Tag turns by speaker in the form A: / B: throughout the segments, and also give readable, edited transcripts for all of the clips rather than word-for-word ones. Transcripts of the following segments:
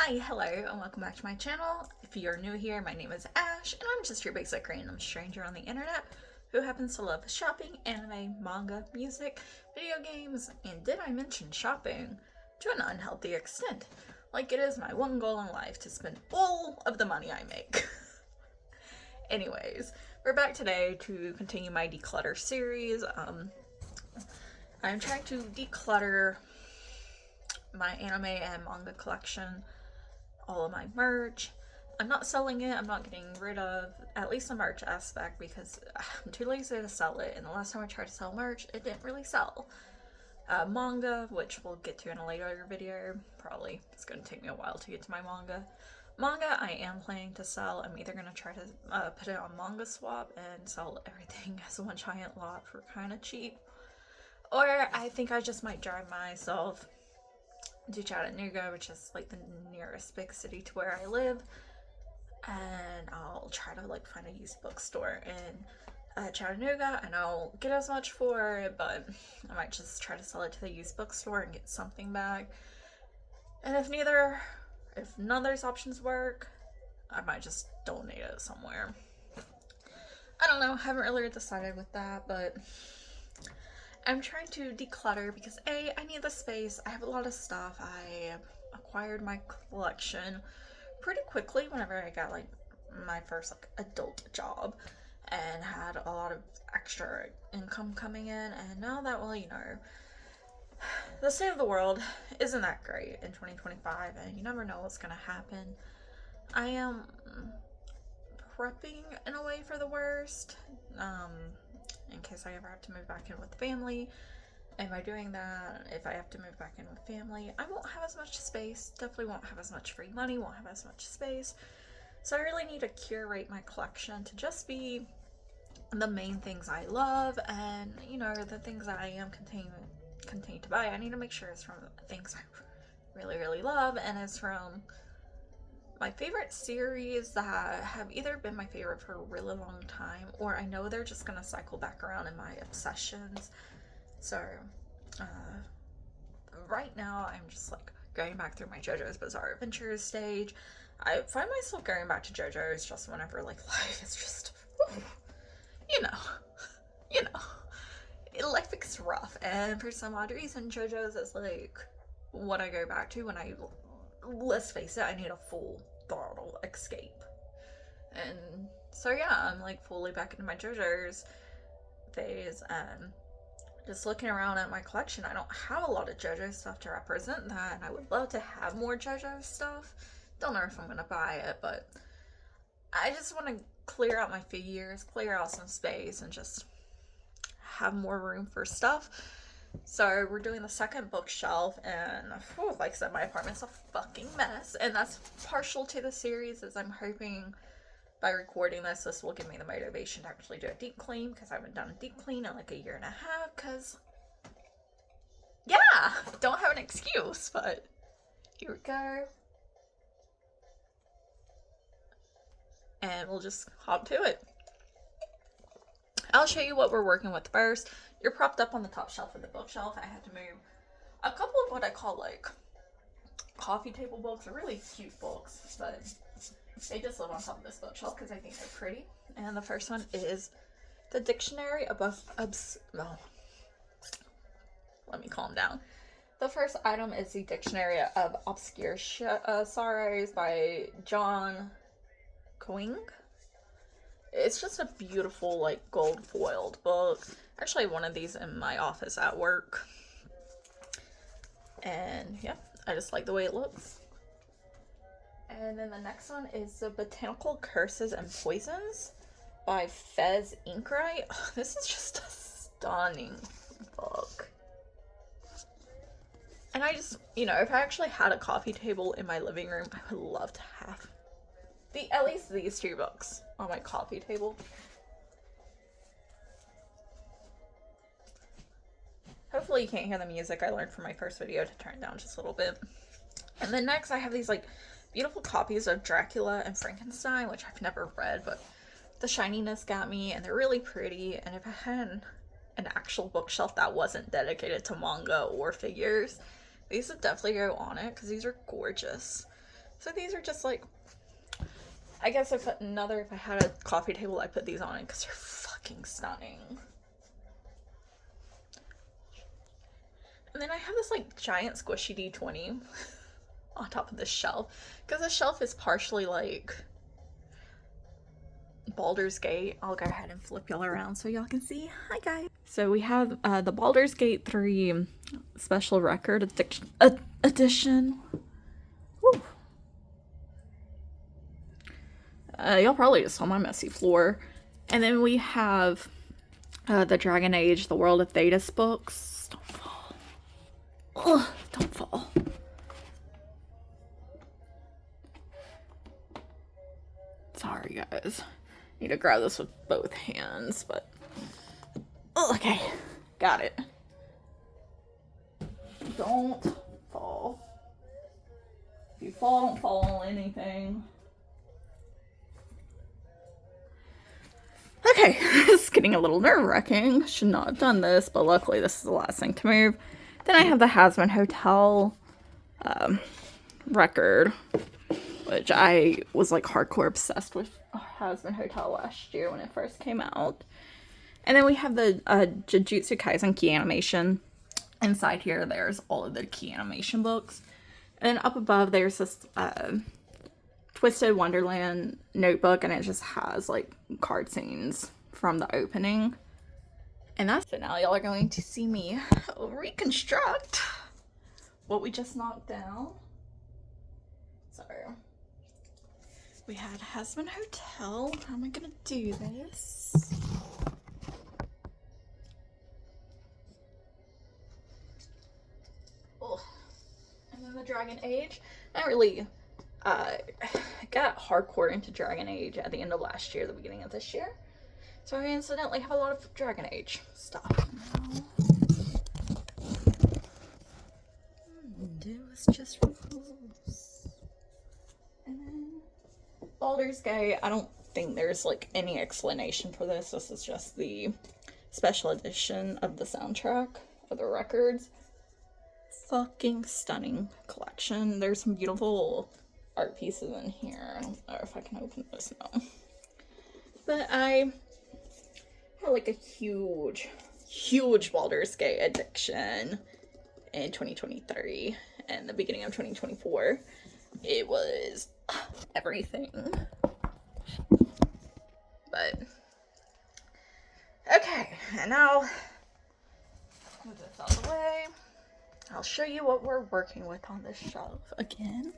A: Hi, hello, and welcome back to my channel. If you're new here, my name is Ash, and I'm just your basic random stranger on the internet who happens to love shopping, anime, manga, music, video games, and did I mention shopping to an unhealthy extent. Like it is my one goal in life to spend all of the money I make. Anyways, we're back today to continue my declutter series. I'm trying to declutter my anime and manga collection, all of my merch. I'm not selling it, I'm not getting rid of at least the merch aspect because I'm too lazy to sell it, and the last time I tried to sell merch, it didn't really sell. Manga, which we'll get to in a later video, probably it's going to take me a while to get to my manga. Manga I am planning to sell. I'm either going to try to put it on Manga Swap and sell everything as one giant lot for kind of cheap, or I think I just might drive myself to Chattanooga, which is like the nearest big city to where I live, and I'll try to like find a used bookstore in Chattanooga, and I'll get as much for it, but I might just try to sell it to the used bookstore and get something back. And if none of those options work, I might just donate it somewhere. I don't know, haven't really decided with that, but I'm trying to declutter because I need the space. I have a lot of stuff. I acquired my collection pretty quickly whenever I got like my first like adult job and had a lot of extra income coming in, and now that, well, the state of the world isn't that great in 2025, and you never know what's gonna happen. I am prepping in a way for the worst, in case I ever have to move back in with family. And by doing that, if I have to move back in with family, I won't have as much space, definitely won't have as much free money, won't have as much space. So I really need to curate my collection to just be the main things I love, and the things that I am continue to buy, I need to make sure it's from things I really, really love, and it's from my favorite series that have either been my favorite for a really long time, or I know they're just gonna cycle back around in my obsessions. So right now I'm just like going back through my JoJo's Bizarre Adventures stage. I find myself going back to JoJo's just whenever like life is just you know life gets rough, and for some odd reason JoJo's is like what I go back to when let's face it, I need a full throttle escape. And so yeah, I'm like fully back into my JoJo's phase, and just looking around at my collection, I don't have a lot of JoJo stuff to represent that, and I would love to have more JoJo stuff. Don't know if I'm gonna buy it, but I just want to clear out my figures, clear out some space, and just have more room for stuff. So we're doing the second bookshelf, and like I said, my apartment's a fucking mess, and that's partial to the series, as I'm hoping by recording this will give me the motivation to actually do a deep clean, because I haven't done a deep clean in like a year and a half, because yeah, don't have an excuse, but here we go. And we'll just hop to it. I'll show you what we're working with first. You're propped up on the top shelf of the bookshelf. I had to move a couple of what I call like coffee table books, or really cute books, but they just live on top of this bookshelf because I think they're pretty. And the first one is the Dictionary let me calm down. The first item is the Dictionary of Obscure Sorrows by John Coing. It's just a beautiful like gold foiled book. Actually, one of these in my office at work, and yeah, I just like the way it looks. And then the next one is the Botanical Curses and Poisons by Fez Inkwright. This is just a stunning book, and I just, if I actually had a coffee table in my living room, I would love to have at least these two books on my coffee table. Hopefully you can't hear the music. I learned from my first video to turn it down just a little bit. And then next I have these like beautiful copies of Dracula and Frankenstein, which I've never read, but the shininess got me, and they're really pretty. And if I had an actual bookshelf that wasn't dedicated to manga or figures, these would definitely go on it because these are gorgeous. So these are just like, I guess if I had a coffee table, I'd put these on it because they're fucking stunning. And then I have this like giant squishy D20 on top of this shelf, because the shelf is partially like Baldur's Gate. I'll go ahead and flip y'all around so y'all can see. Hi guys. So we have the Baldur's Gate 3 special record edition. Woo. Y'all probably just saw my messy floor. And then we have the Dragon Age, the World of Thedas books. Don't fall. Ugh, don't fall. Sorry guys. Need to grab this with both hands, but okay, got it. Don't fall. If you fall, don't fall on anything. Okay, it's getting a little nerve-wracking. Should not have done this, but luckily this is the last thing to move. Then I have the Hazbin Hotel record, which I was like hardcore obsessed with Hazbin Hotel last year when it first came out. And then we have the Jujutsu Kaisen key animation. Inside here, there's all of the key animation books. And then up above, there's this Twisted Wonderland notebook, and it just has like card scenes from the opening. And that's it. Now y'all are going to see me reconstruct what we just knocked down. So we had Hazbin Hotel. How am I gonna do this? Oh, and then the Dragon Age. I really got hardcore into Dragon Age at the end of last year, the beginning of this year. So I incidentally have a lot of Dragon Age stuff now. It was just rules. And then Baldur's Gate, I don't think there's like any explanation for this. This is just the special edition of the soundtrack of the records. Fucking stunning collection. There's some beautiful art pieces in here. I don't know if I can open this now. But I had like a huge Baldur's Gate addiction in 2023 and the beginning of 2024. It was everything. But okay, and now move this out of the way. I'll show you what we're working with on this shelf again.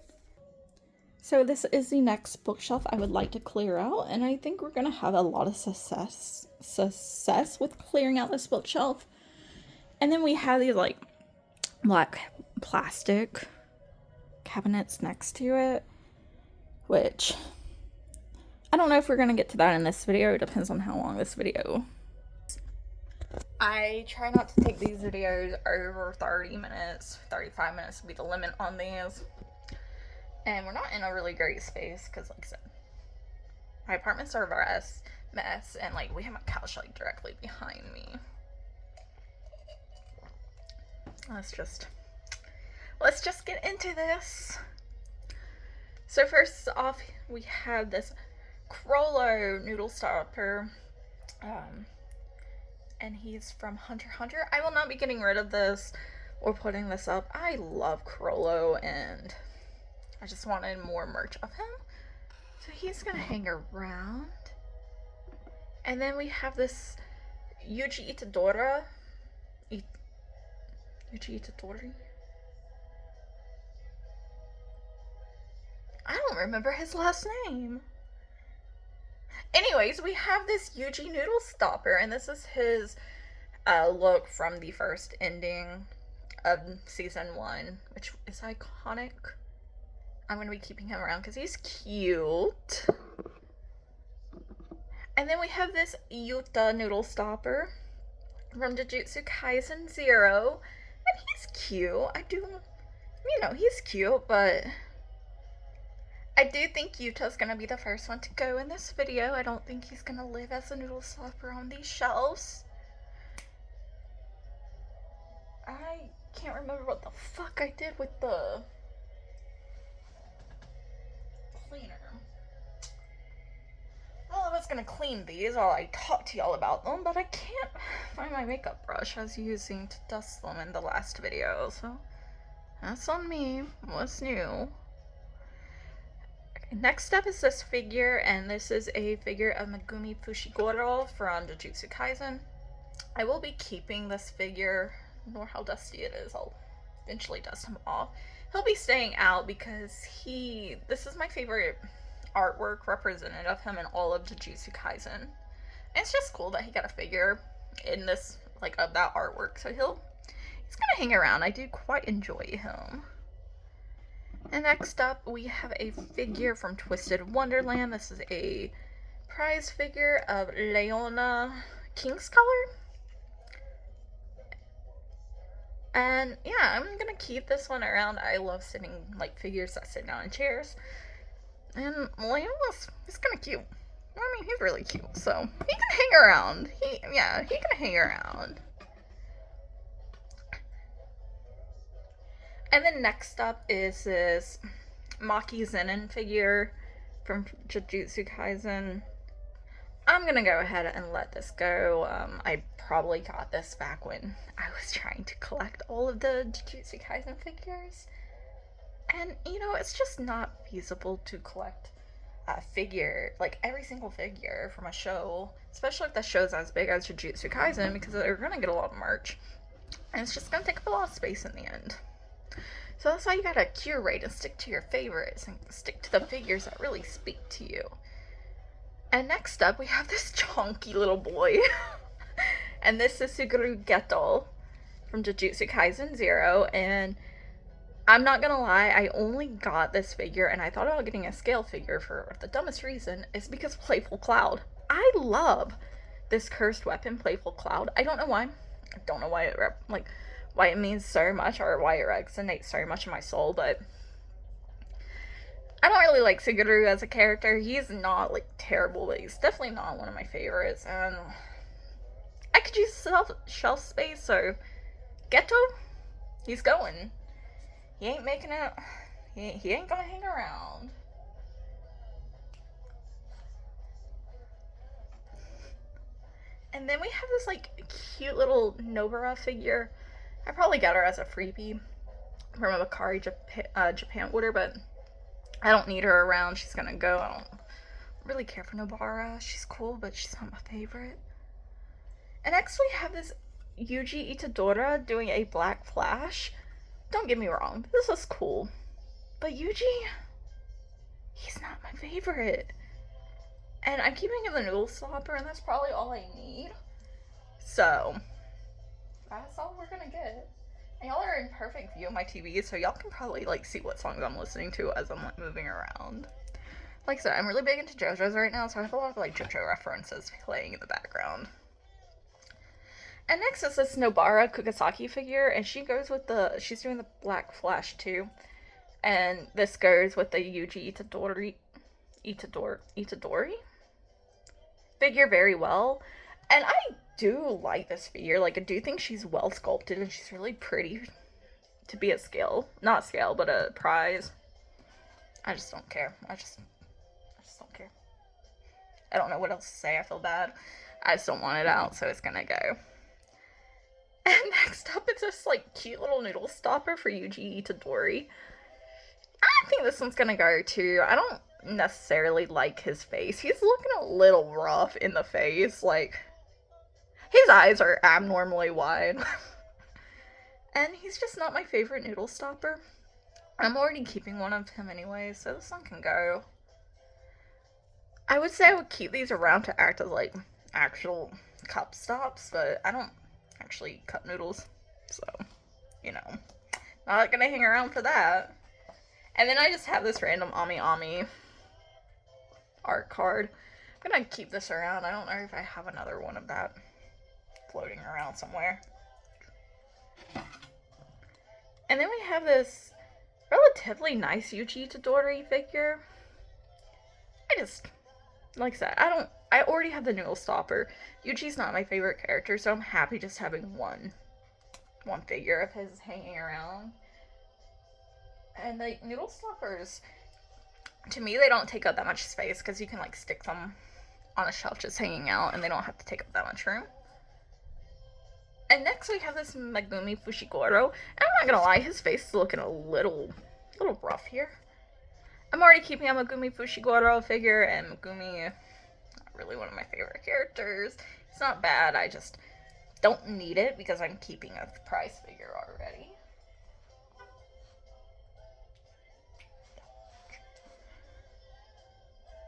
A: So this is the next bookshelf I would like to clear out, and I think we're gonna have a lot of success with clearing out this bookshelf. And then we have these like black plastic cabinets next to it, which I don't know if we're gonna get to that in this video. It depends on how long this video. I try not to take these videos over 30 minutes. 35 minutes would be the limit on these. And we're not in a really great space because, like I said, my apartment's a mess, and like we have my couch like directly behind me. Let's just get into this. So first off, we have this Crollo noodle stopper, and he's from Hunter x Hunter. I will not be getting rid of this or putting this up. I love Crollo, and I just wanted more merch of him. So he's gonna hang around. And then we have this Yuji Itadori. Yuji Itadori? I don't remember his last name. Anyways, we have this Yuji noodle stopper, and this is his look from the first ending of season 1, which is iconic. I'm going to be keeping him around because he's cute. And then we have this Yuta noodle stopper from Jujutsu Kaisen 0. And he's cute. He's cute, but I do think Yuta's going to be the first one to go in this video. I don't think he's going to live as a noodle stopper on these shelves. I can't remember what the fuck I did with the cleaner. Well, I was gonna clean these while I talk to y'all about them, but I can't find my makeup brush I was using to dust them in the last video, so that's on me. What's new? Okay, next up is this figure, and this is a figure of Megumi Fushiguro from Jujutsu Kaisen. I will be keeping this figure, nor how dusty it is. I'll eventually dust him off. He'll be staying out because this is my favorite artwork represented of him in all of Jujutsu Kaisen. And it's just cool that he got a figure in this, like, of that artwork. So he's gonna hang around. I do quite enjoy him. And next up, we have a figure from Twisted Wonderland. This is a prize figure of Leona Kingscolor. And yeah, I'm gonna keep this one around. I love sitting, like, figures that sit down in chairs. And he's kind of cute. I mean, he's really cute, so he can hang around. He can hang around. And then next up is this Maki Zenin figure from Jujutsu Kaisen. I'm gonna go ahead and let this go. I probably got this back when I was trying to collect all of the Jujutsu Kaisen figures. And, you know, it's just not feasible to collect a figure, like every single figure from a show, especially if the show's as big as Jujutsu Kaisen, because they're gonna get a lot of merch. And it's just gonna take up a lot of space in the end. So that's why you gotta curate and stick to your favorites and stick to the figures that really speak to you. And next up, we have this chunky little boy. And this is Suguru Geto from Jujutsu Kaisen 0. And I'm not gonna lie, I only got this figure and I thought about getting a scale figure for the dumbest reason is because of Playful Cloud. I love this cursed weapon, Playful Cloud. I don't know why. I don't know why why it means so much or why it resonates so much in my soul, but I don't really like Suguru as a character. He's not, like, terrible, but he's definitely not one of my favorites, and I could use shelf space, so Geto, he's going. He ain't making it, he ain't gonna hang around. And then we have this, like, cute little Nobara figure. I probably got her as a freebie from a Bakari Japan order, but I don't need her around. She's gonna go. I don't really care for Nobara. She's cool, but she's not my favorite. And next we have this Yuji Itadora doing a Black Flash. Don't get me wrong, this is cool. But Yuji, he's not my favorite. And I'm keeping him the noodle slopper, and that's probably all I need. So that's all we're gonna get. And y'all are in perfect view of my TV, so y'all can probably, like, see what songs I'm listening to as I'm, like, moving around. Like I said, I'm really big into JoJo's right now, so I have a lot of, like, JoJo references playing in the background. And next is this Nobara Kugasaki figure, and she goes with she's doing the Black Flash too. And this goes with the Yuji Itadori figure very well. And I do like this figure. Like, I do think she's well sculpted and she's really pretty to be a scale. Not scale, but a prize. I just don't care. I just don't care. I don't know what else to say. I feel bad. I just don't want it out, so it's gonna go. And next up, it's this, like, cute little noodle stopper for Yuji Itadori. I think this one's gonna go too. I don't necessarily like his face. He's looking a little rough in the face. Like, his eyes are abnormally wide. And he's just not my favorite noodle stopper. I'm already keeping one of him anyway, so this one can go. I would say I would keep these around to act as, like, actual cup stops, but I don't actually cup noodles, so, you know, not gonna hang around for that. And then I just have this random Ami Ami art card. I'm gonna keep this around. I don't know if I have another one of that floating around somewhere. And then we have this relatively nice Yuji Itadori figure. Like I said, I already have the noodle stopper. Yuji's not my favorite character, so I'm happy just having one figure of his hanging around. And the noodle stoppers, to me, they don't take up that much space because you can like stick them on a shelf just hanging out and they don't have to take up that much room. And next we have this Megumi Fushiguro. And I'm not gonna lie, his face is looking a little rough here. I'm already keeping a Megumi Fushiguro figure, and Megumi, not really one of my favorite characters. It's not bad, I just don't need it because I'm keeping a prize figure already.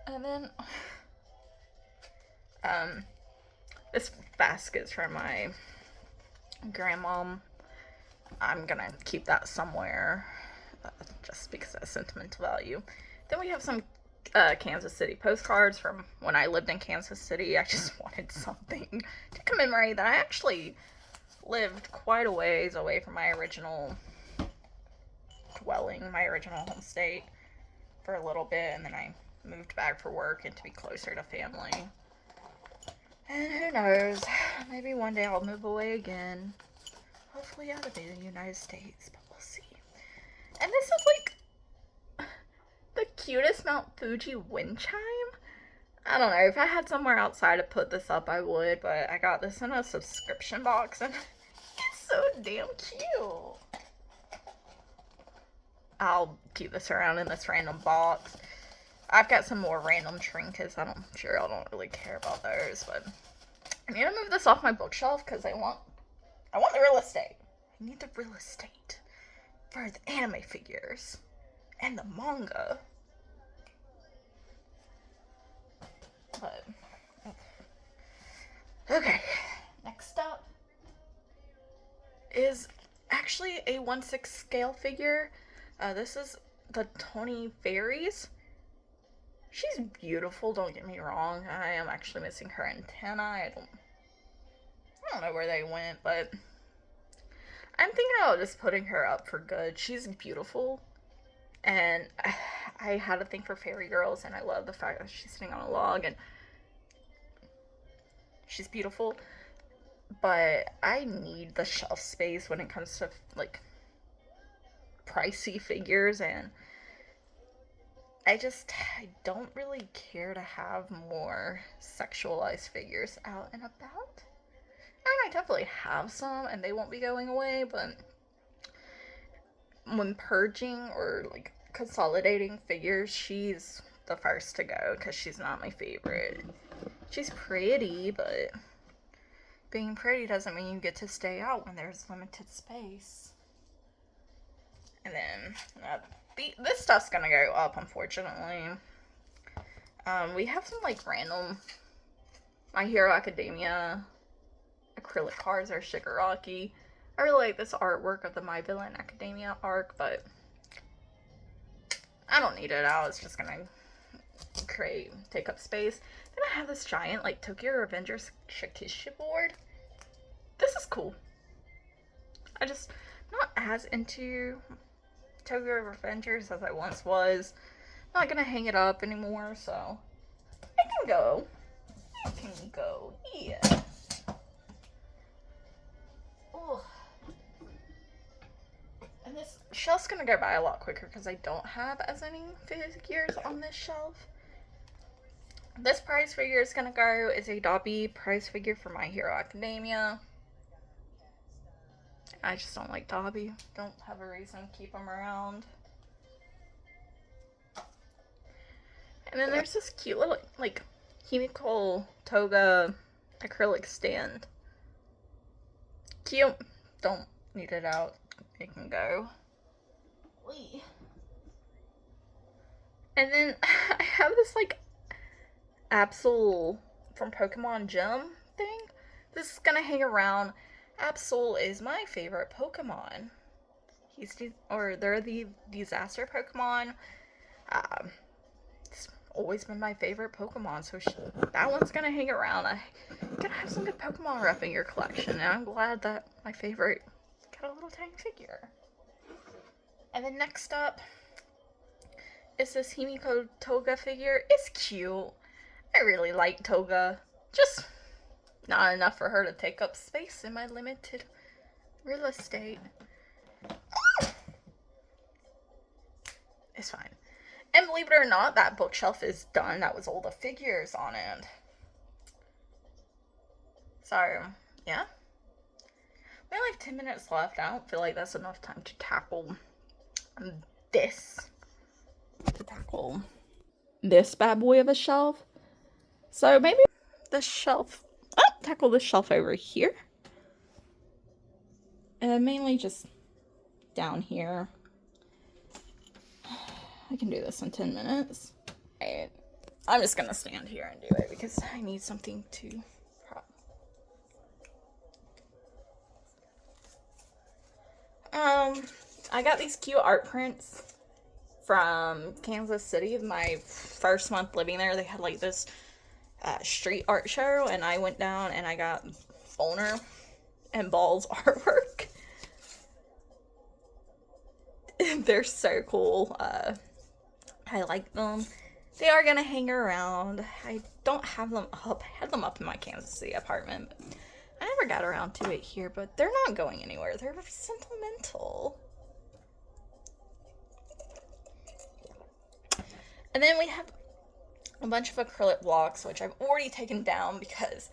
A: And then, this basket's from my grandmom. I'm gonna keep that somewhere, just because of sentimental value. Then we have some Kansas City postcards from when I lived in Kansas City. I just wanted something to commemorate that I actually lived quite a ways away from my original dwelling, my original home state, for a little bit, and then I moved back for work and to be closer to family. And who knows, maybe one day I'll move away again. Hopefully out of the United States, but we'll see. And this is like the cutest Mount Fuji wind chime. I don't know, if I had somewhere outside to put this up, I would, but I got this in a subscription box and it's so damn cute. I'll keep this around in this random box. I've got some more random trinkets. I'm sure I don't really care about those, but I need to move this off my bookshelf because I want the real estate. I need the real estate for the anime figures and the manga. But okay, next up is actually a 1/6 scale figure. This is the Tony Fairies. She's beautiful, don't get me wrong. I am actually missing her antenna. I don't know where they went, but I'm thinking about just putting her up for good. She's beautiful, and I had a thing for fairy girls, and I love the fact that she's sitting on a log, and she's beautiful, but I need the shelf space when it comes to, like, pricey figures, and I don't really care to have more sexualized figures out and about. And I definitely have some, and they won't be going away, but when purging or, like, consolidating figures, she's the first to go, because she's not my favorite. She's pretty, but being pretty doesn't mean you get to stay out when there's limited space. And then, this stuff's gonna go up, unfortunately. We have some, like, random My Hero Academia acrylic cards or Shigaraki. I really like this artwork of the My Villain Academia arc, but I don't need it out. It's just gonna take up space. Then I have this giant, like, Tokyo Revengers Shakisha board. This is cool. I'm not as into Tokyo Revengers as I once was. I'm not gonna hang it up anymore, so it can go. It can go. Yeah. Oh. And this shelf's gonna go by a lot quicker because I don't have as many figures on this shelf. This prize figure is gonna go is a Dobby prize figure for My Hero Academia. I just don't like Dobby. Don't have a reason to keep him around. And then there's this cute little, like, Himiko Toga acrylic stand. Cute. Don't need it out. It can go. Wee. And then I have this, like, Absol from Pokemon Gem thing. This is gonna hang around. Absol is my favorite Pokemon. They're the disaster Pokemon. It's always been my favorite Pokemon, so that one's gonna hang around. I gotta have some good Pokemon rep in your collection, and I'm glad that my favorite got a little tiny figure. And then next up is this Himiko Toga figure. It's cute. I really like Toga. Just not enough for her to take up space in my limited real estate. It's fine. And believe it or not, that bookshelf is done. That was all the figures on it. So, yeah. We only have 10 minutes left. I don't feel like that's enough time to tackle this. To tackle this bad boy of a shelf. So maybe the shelf, tackle this shelf over here. Mainly just down here. I can do this in 10 minutes. Right. I'm just gonna stand here and do it because I need something to prop. I got these cute art prints from Kansas City. My first month living there, they had like this street art show, and I went down and I got Boner and Ball's artwork. They're so cool. I like them. They are gonna hang around. I don't have them up. I had them up in my Kansas City apartment. I never got around to it here, but they're not going anywhere. They're sentimental. And then we have a bunch of acrylic blocks, which I've already taken down because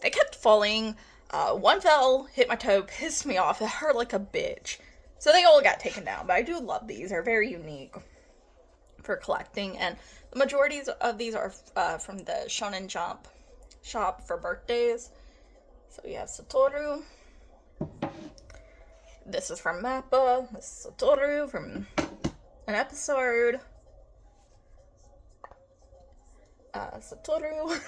A: they kept falling. One fell, hit my toe, pissed me off. It hurt like a bitch. So they all got taken down, but I do love these. They're very unique for collecting, and the majority of these are from the Shonen Jump shop for birthdays. So we have Satoru. This is from Mappa. This is Satoru from an episode. Satoru.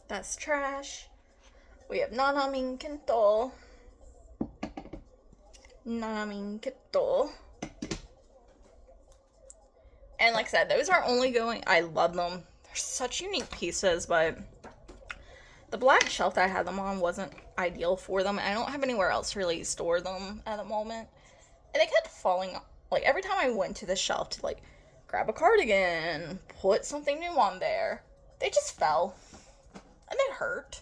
A: That's trash. We have Nanamin Kento. Nanamin Kento. And like I said, those are only going, I love them. They're such unique pieces, but the black shelf that I had them on wasn't ideal for them. I don't have anywhere else to really store them at the moment. And they kept falling, like every time I went to the shelf to like grab a cardigan, put something new on there, they just fell. And they hurt.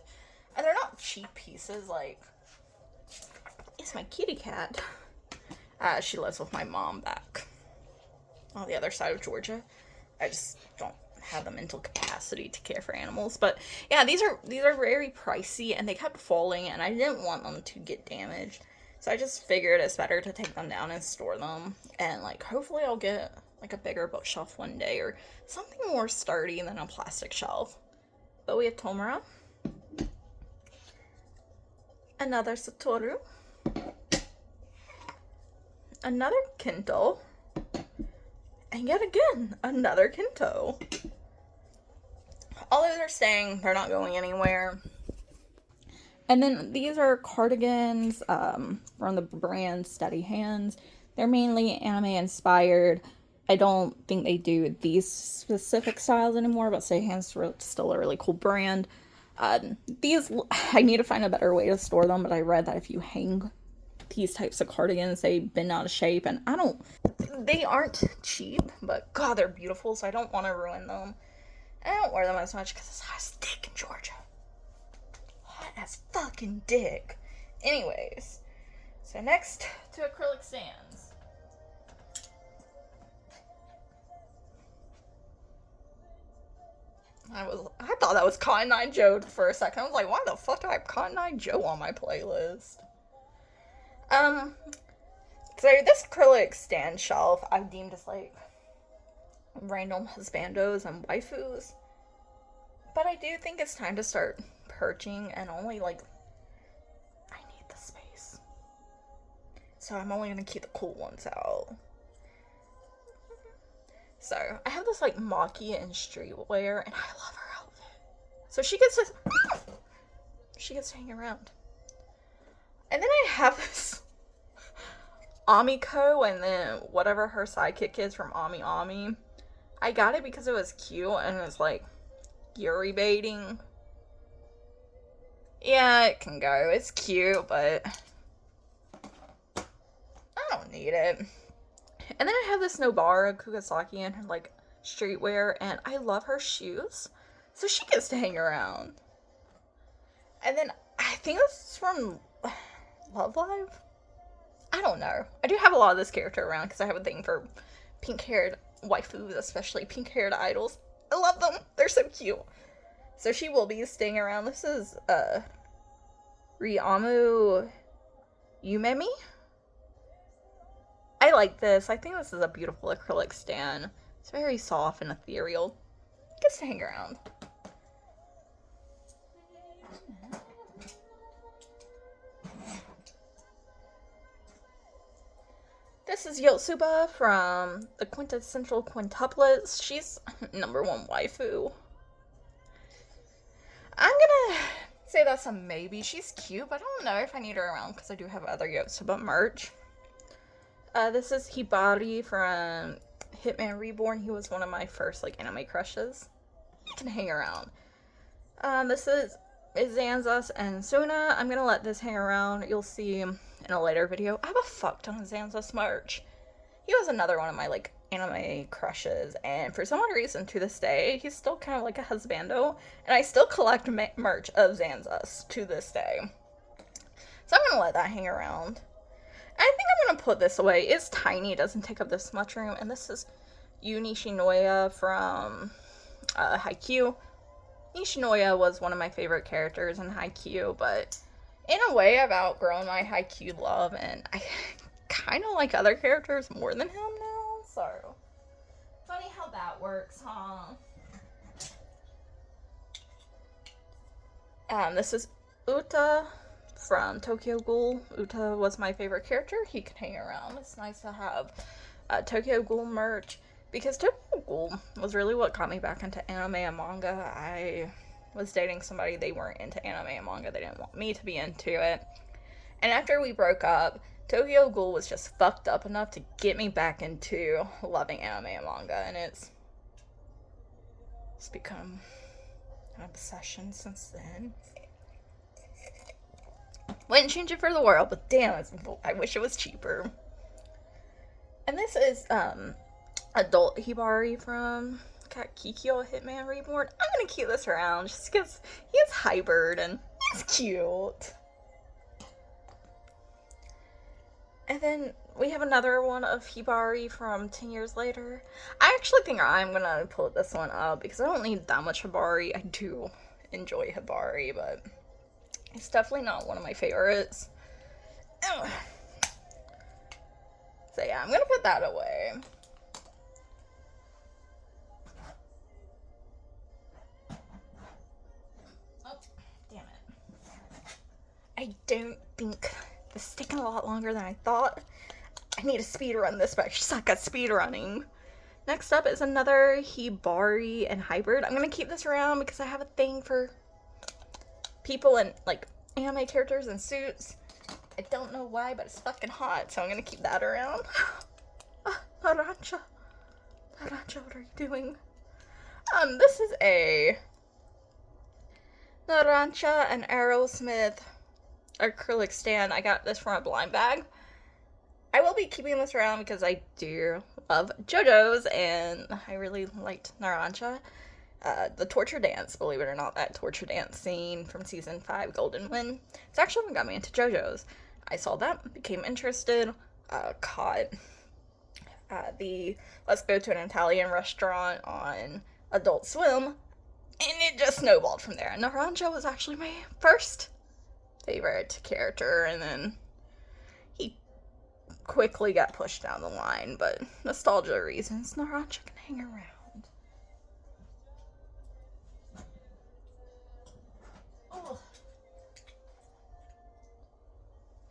A: And they're not cheap pieces, like, it's my kitty cat. She lives with my mom back on the other side of Georgia. I just don't have the mental capacity to care for animals. But yeah, these are very pricey, and they kept falling, and I didn't want them to get damaged. So I just figured it's better to take them down and store them. And like, hopefully I'll get like a bigger bookshelf one day, or something more sturdy than a plastic shelf. But we have Tomura. Another Satoru. Another Kento. And yet again, another Kento. All those are staying. They're not going anywhere. And then these are cardigans from the brand Steady Hands. They're mainly anime inspired. I don't think they do these specific styles anymore, but Steady Hands is still a really cool brand. These, I need to find a better way to store them, but I read that if you hang these types of cardigans, they bend out of shape, and they aren't cheap, but God, they're beautiful, so I don't want to ruin them. And I don't wear them as much because it's hot as dick in Georgia. Hot as fucking dick. Anyways, so next to acrylic stands. I thought that was Cotton Eye Joe for a second. I was like, why the fuck do I have Cotton Eye Joe on my playlist? So this acrylic stand shelf I've deemed as like random husbandos and waifus. But I do think it's time to start purging, and only like, I need the space. So I'm only gonna keep the cool ones out. So, I have this, like, Maki in streetwear, and I love her outfit. So she gets to hang around. And then I have this Amiko, and then whatever her sidekick is from Ami Ami. I got it because it was cute, and it was, like, Yuri baiting. Yeah, it can go. It's cute, but I don't need it. And then I have this Nobara Kugasaki in her, like, streetwear, and I love her shoes. So she gets to hang around. And then, I think this is from Love Live? I don't know. I do have a lot of this character around because I have a thing for pink-haired waifus, especially pink-haired idols. I love them. They're so cute. So she will be staying around. This is, Ryamu Yumemi. I like this. I think this is a beautiful acrylic stand. It's very soft and ethereal. Gets to hang around. This is Yotsuba from the Quintessential Quintuplets. She's #1 waifu. I'm gonna say that's a maybe. She's cute, but I don't know if I need her around because I do have other Yotsuba merch. This is Hibari from Hitman Reborn. He was one of my first, like, anime crushes. He can hang around. This is Zanzas and Suna. I'm gonna let this hang around. You'll see in a later video. I have a fuck ton of Zanzas merch. He was another one of my, like, anime crushes, and for some odd reason, to this day, he's still kind of like a husbando, and I still collect merch of Zanzas to this day. So I'm gonna let that hang around. I think I'm gonna put this away. It's tiny, it doesn't take up this much room, and this is Yu Nishinoya from Haikyuu. Nishinoya was one of my favorite characters in Haikyuu, but in a way, I've outgrown my Haikyuu love, and I kind of like other characters more than him now, so funny how that works, huh? This is Uta from Tokyo Ghoul. Uta was my favorite character. He could hang around. It's nice to have Tokyo Ghoul merch, because Tokyo Ghoul was really what got me back into anime and manga. I was dating somebody, they weren't into anime and manga. They didn't want me to be into it. And after we broke up, Tokyo Ghoul was just fucked up enough to get me back into loving anime and manga, and it's become an obsession since then. Wouldn't change it for the world, but damn, I wish it was cheaper. And this is adult Hibari from Kikyo Hitman Reborn. I'm gonna keep this around just because he is hybrid and he's cute. And then we have another one of Hibari from 10 Years Later. I actually think I'm gonna pull this one up because I don't need that much Hibari. I do enjoy Hibari, but it's definitely not one of my favorites. Ugh. So yeah, I'm gonna put that away. Oh, damn it. I don't think this is taking a lot longer than I thought. I need to speed run this, but I suck at speed running. Next up is another Hibari and hybrid. I'm gonna keep this around because I have a thing for people in, like, anime characters in suits. I don't know why, but it's fucking hot, so I'm gonna keep that around. Narancha. Narancha, what are you doing? This is a Narancha and Aerosmith acrylic stand. I got this from a blind bag. I will be keeping this around because I do love JoJo's, and I really liked Narancha. The torture dance, believe it or not, that torture dance scene from season 5, Golden Wind. It's actually what got me into JoJo's. I saw that, became interested, caught the Let's Go to an Italian Restaurant on Adult Swim, and it just snowballed from there. Naranjo was actually my first favorite character, and then he quickly got pushed down the line, but nostalgia reasons, Naranjo can hang around.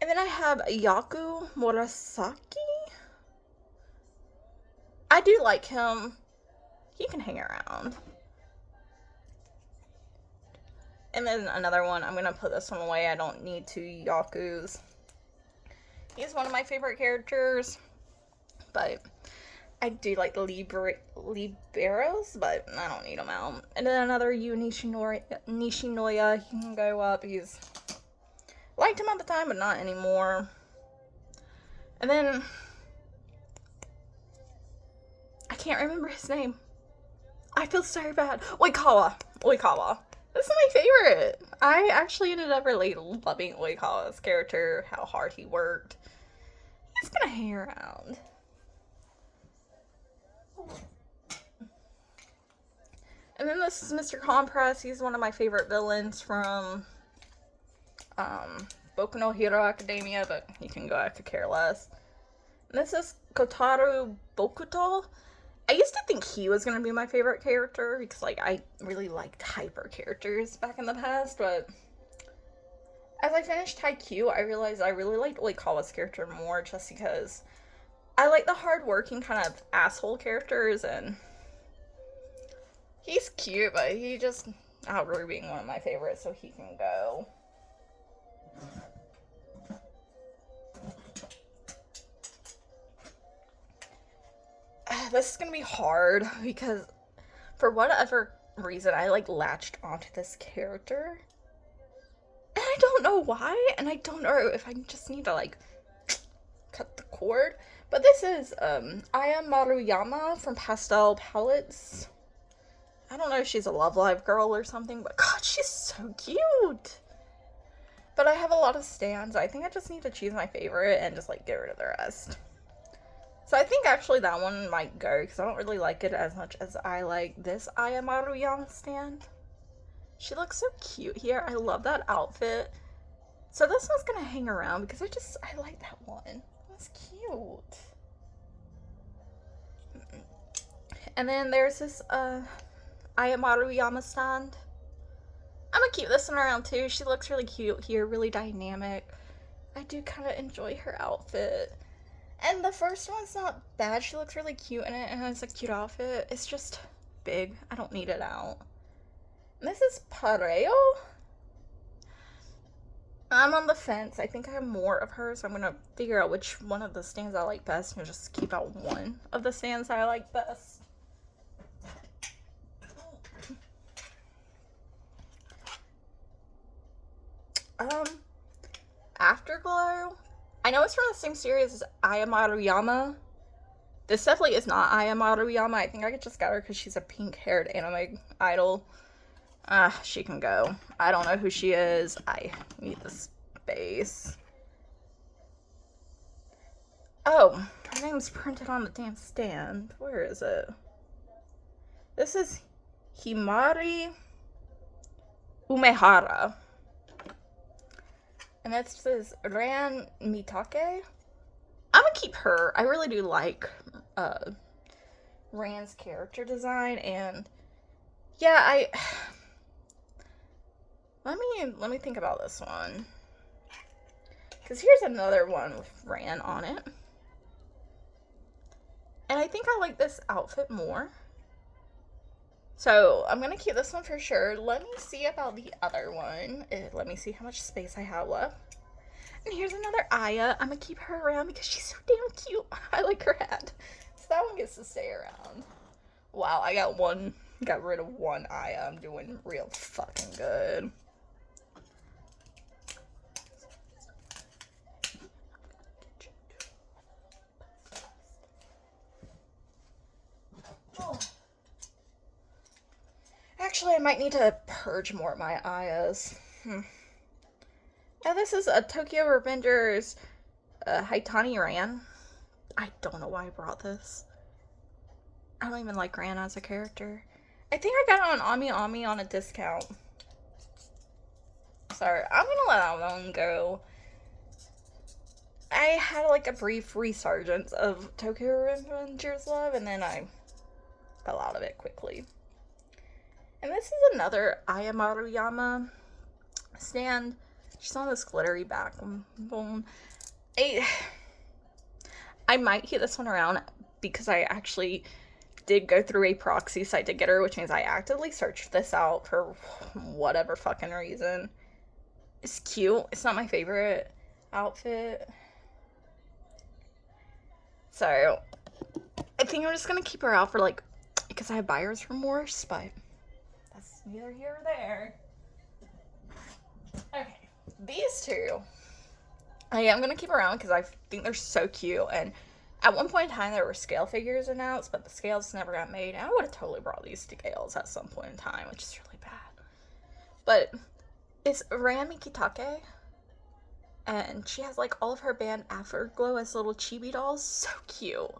A: And then I have Yaku Murasaki. I do like him. He can hang around. And then another one, I'm gonna put this one away. I don't need two Yakus. He's one of my favorite characters, but I do like the Liberos, but I don't need them out. And then another Yu Nishinoya, he can go up. He's liked him at the time, but not anymore. And then I can't remember his name. I feel so bad. Oikawa. This is my favorite. I actually ended up really loving Oikawa's character, how hard he worked. it's gonna hang around. And then this is Mr. Compress. He's one of my favorite villains from Boku no Hero Academia, but you can go, I could care less. And this is Kotaro Bokuto. I used to think he was going to be my favorite character because, like, I really liked hyper characters back in the past, but as I finished Haikyuu, I realized I really liked Oikawa's character more just because I like the hard-working kind of asshole characters, and he's cute, but he just outgrew being one of my favorites, so he can go. This is gonna be hard because for whatever reason I like latched onto this character. And I don't know why, and I don't know if I just need to like cut the cord. But this is Aya Maruyama from Pastel Palettes. I don't know if she's a Love Live girl or something, but God, she's so cute. But I have a lot of stands. I think I just need to choose my favorite and just like get rid of the rest. So I think actually that one might go because I don't really like it as much as I like this Aya Maruyama stand. She looks so cute here. I love that outfit. So this one's gonna hang around because I like that one. That's cute. And then there's this Aya Maruyama stand. I'm gonna keep this one around too. She looks really cute here, really dynamic. I do kind of enjoy her outfit. And the first one's not bad. She looks really cute in it and has a cute outfit. It's just big. I don't need it out. And this is Pareo. I'm on the fence. I think I have more of her, so I'm gonna figure out which one of the stands I like best and just keep out one of the stands I like best. Afterglow. I know it's from the same series as Aya Maruyama. This definitely is not Aya Maruyama. I think I just got her because she's a pink-haired anime idol. She can go. I don't know who she is. I need the space. Oh, her name's printed on the damn stand. Where is it? This is Himari Umehara. And this is Ran Mitake. I'm gonna keep her. I really do like Ran's character design, and yeah, let me think about this one. Because here's another one with Ran on it. And I think I like this outfit more. So I'm gonna keep this one for sure. Let me see about the other one. Let me see how much space I have left. And here's another Aya. I'm gonna keep her around because she's so damn cute. I like her hat. So that one gets to stay around. Wow, I got rid of one Aya. I'm doing real fucking good. Oh. Actually, I might need to purge more of my Ayas. Now this is a Tokyo Revengers Haitani Ran. I don't know why I brought this. I don't even like Ran as a character. I think I got it on Ami Ami on a discount. Sorry, I'm gonna let that one go. I had like a brief resurgence of Tokyo Revengers love, and then I fell out of it quickly. And this is another Aya Maruyama stand. She's on this glittery backbone. I might keep this one around because I actually did go through a proxy site to get her, which means I actively searched this out for whatever fucking reason. It's cute. It's not my favorite outfit. So, I think I'm just gonna keep her out for like, because I have buyer's remorse, but that's neither here or there. Okay. These two, I am going to keep around because I think they're so cute. And at one point in time, there were scale figures announced, but the scales never got made. And I would have totally brought these scales at some point in time, which is really bad. But it's Ran Mikitake. And she has like all of her band Afterglow as little chibi dolls. So cute.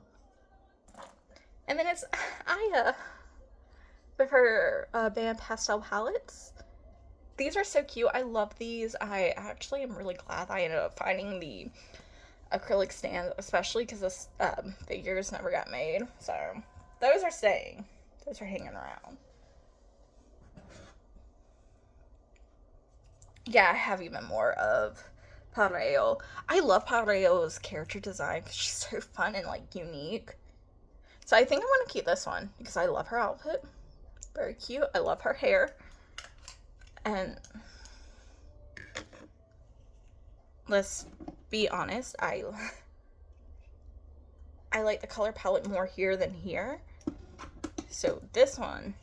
A: And then it's Aya with her band Pastel Palettes. These are so cute. I love these. I actually am really glad I ended up finding the acrylic stand, especially because this figures never got made. So those are staying. Those are hanging around. Yeah, I have even more of Pareo. I love Pareo's character design because she's so fun and like unique. So I think I'm going to keep this one because I love her outfit. Very cute. I love her hair. And let's be honest, I like the color palette more here than here. So this one's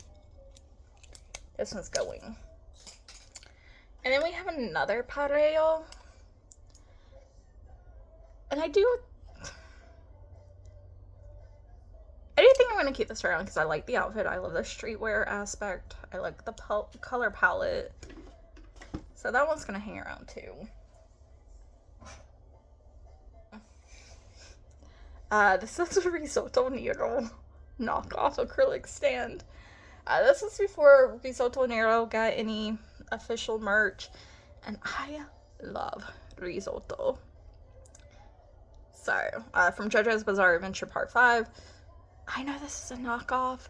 A: going. And then we have another Pareo. And I do think I'm going to keep this around because I like the outfit. I love the streetwear aspect. I like the color palette. So that one's going to hang around too. This is a Risotto Nero knockoff acrylic stand. This was before Risotto Nero got any official merch. And I love risotto. So, from JoJo's Bizarre Adventure Part 5. I know this is a knockoff.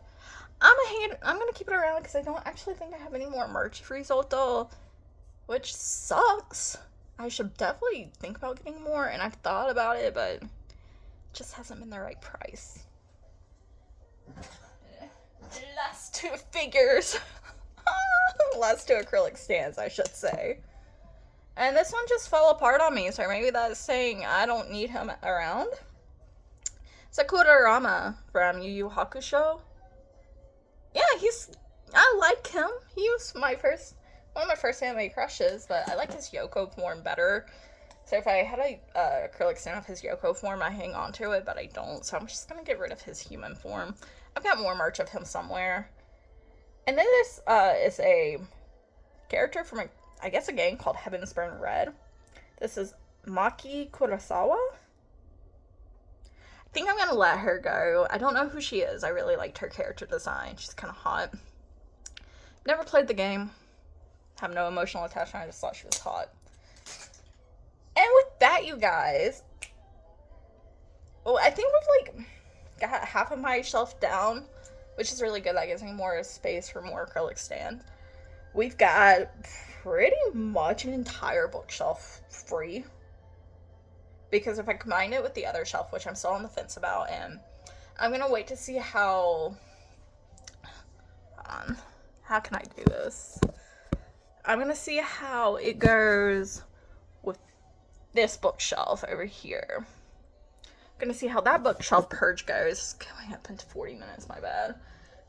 A: I'm gonna keep it around because I don't actually think I have any more merch for risotto, which sucks. I should definitely think about getting more, and I've thought about it, but it just hasn't been the right price. Last two figures. Last two acrylic stands, I should say. And this one just fell apart on me, so maybe that's saying I don't need him around. Sakurarama from Yu Yu Hakusho. Yeah, I like him. He was one of my first anime crushes, but I like his Yoko form better. So if I had a acrylic stand of his Yoko form, I hang on to it, but I don't. So I'm just gonna get rid of his human form. I've got more merch of him somewhere. And then this is a character from I guess a game called Heaven's Burn Red. This is Maki Kurosawa. I think I'm gonna let her go. I don't know who she is. I really liked her character design. She's kind of hot. Never played the game. Have no emotional attachment. I just thought she was hot. And with that, you guys, well, I think we've like got half of my shelf down, which is really good. That gives me more space for more acrylic stands. We've got pretty much an entire bookshelf free. Because if I combine it with the other shelf, which I'm still on the fence about, and I'm going to wait to see how can I do this? I'm going to see how it goes with this bookshelf over here. I'm going to see how that bookshelf purge goes. It's going up into 40 minutes, my bad.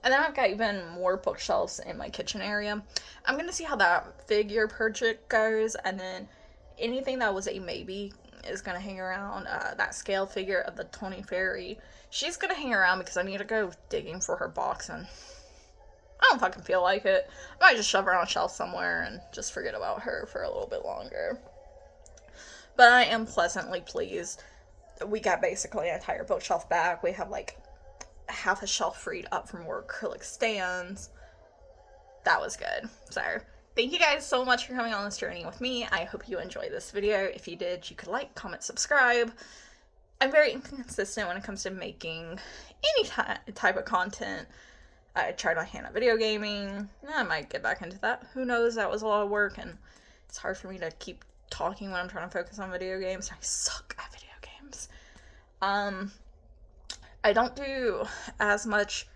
A: And then I've got even more bookshelves in my kitchen area. I'm going to see how that figure purge goes, and then anything that was a maybe is going to hang around. That scale figure of the Tony Fairy, she's going to hang around because I need to go digging for her box, and I don't fucking feel like it. I might just shove her on a shelf somewhere and just forget about her for a little bit longer. But I am pleasantly pleased. We got basically an entire bookshelf back. We have like half a shelf freed up for more acrylic stands. That was good. So thank you guys so much for coming on this journey with me. I hope you enjoyed this video. If you did, you could like, comment, subscribe. I'm very inconsistent when it comes to making any type of content. I tried my hand at video gaming. I might get back into that. Who knows? That was a lot of work, and it's hard for me to keep talking when I'm trying to focus on video games. I suck at video games. I don't do as much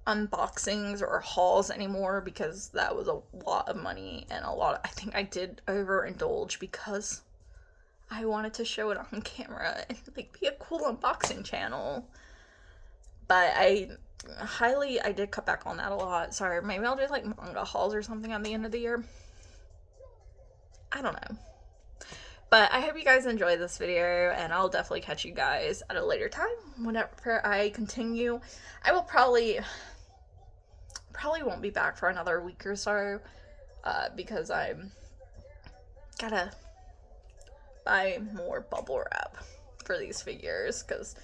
A: unboxings or hauls anymore because that was a lot of money and I think I did overindulge because I wanted to show it on camera and like be a cool unboxing channel. But I did cut back on that a lot. Sorry, maybe I'll do like manga hauls or something at the end of the year. I don't know. But I hope you guys enjoyed this video, and I'll definitely catch you guys at a later time whenever I continue. I will probably won't be back for another week or so, because I'm gotta buy more bubble wrap for these figures, because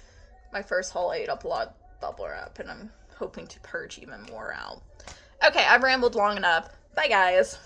A: my first haul ate up a lot of bubble wrap, and I'm hoping to purge even more out. Okay, I've rambled long enough. Bye, guys.